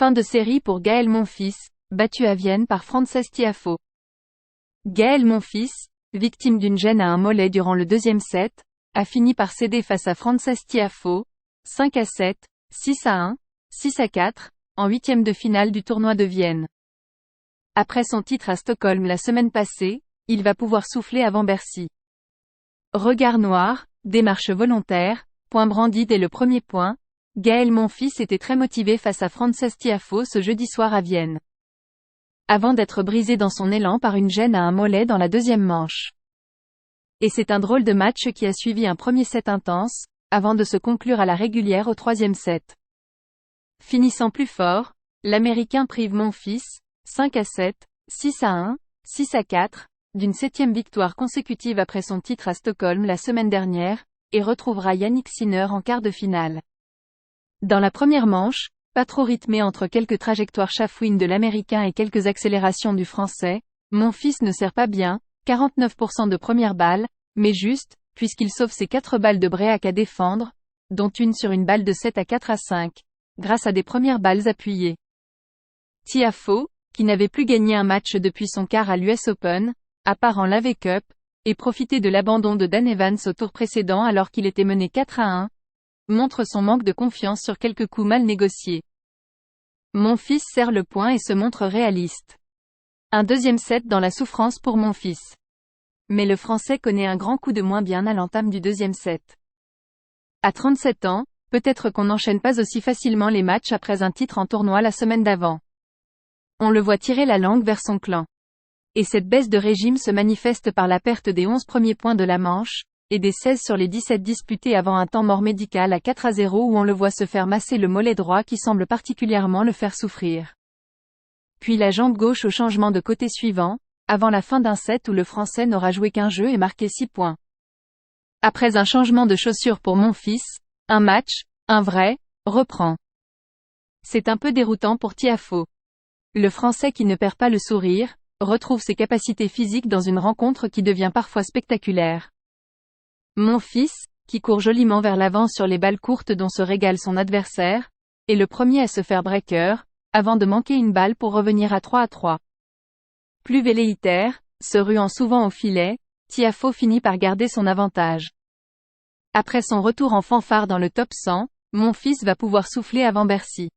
Fin de série pour Gaël Monfils, battu à Vienne par Frances Tiafoe. Gaël Monfils, victime d'une gêne à un mollet durant le deuxième set, a fini par céder face à Frances Tiafoe, 5-7, 6-1, 6-4, en huitième de finale du tournoi de Vienne. Après son titre à Stockholm la semaine passée, il va pouvoir souffler avant Bercy. Regard noir, démarche volontaire, point brandi dès le premier point, Gaël Monfils était très motivé face à Frances Tiafoe ce jeudi soir à Vienne. Avant d'être brisé dans son élan par une gêne à un mollet dans la deuxième manche. Et c'est un drôle de match qui a suivi un premier set intense, avant de se conclure à la régulière au troisième set. Finissant plus fort, l'Américain prive Monfils, 5-7, 6-1, 6-4, d'une septième victoire consécutive après son titre à Stockholm la semaine dernière, et retrouvera Jannik Sinner en quart de finale. Dans la première manche, pas trop rythmée entre quelques trajectoires chafouines de l'Américain et quelques accélérations du Français, Monfils ne sert pas bien, 49% de première balle, mais juste, puisqu'il sauve ses 4 balles de break à défendre, dont une sur une balle de 7-4-5, grâce à des premières balles appuyées. Tiafoe, qui n'avait plus gagné un match depuis son quart à l'US Open, à part en Laver Cup, et profité de l'abandon de Dan Evans au tour précédent alors qu'il était mené 4-1, montre son manque de confiance sur quelques coups mal négociés. Monfils serre le point et se montre réaliste. Un deuxième set dans la souffrance pour Monfils. Mais le Français connaît un grand coup de moins bien à l'entame du deuxième set. À 37 ans, peut-être qu'on n'enchaîne pas aussi facilement les matchs après un titre en tournoi la semaine d'avant. On le voit tirer la langue vers son clan. Et cette baisse de régime se manifeste par la perte des 11 premiers points de la manche, et des 16 sur les 17 disputés avant un temps mort médical à 4-0 où on le voit se faire masser le mollet droit qui semble particulièrement le faire souffrir. Puis la jambe gauche au changement de côté suivant, avant la fin d'un set où le Français n'aura joué qu'un jeu et marqué 6 points. Après un changement de chaussure pour Monfils, un match, un vrai, reprend. C'est un peu déroutant pour Tiafoe. Le Français qui ne perd pas le sourire, retrouve ses capacités physiques dans une rencontre qui devient parfois spectaculaire. Monfils, qui court joliment vers l'avant sur les balles courtes dont se régale son adversaire, est le premier à se faire breaker, avant de manquer une balle pour revenir à 3-3. Plus velléitaire, se ruant souvent au filet, Tiafoe finit par garder son avantage. Après son retour en fanfare dans le top 100, Monfils va pouvoir souffler avant Bercy.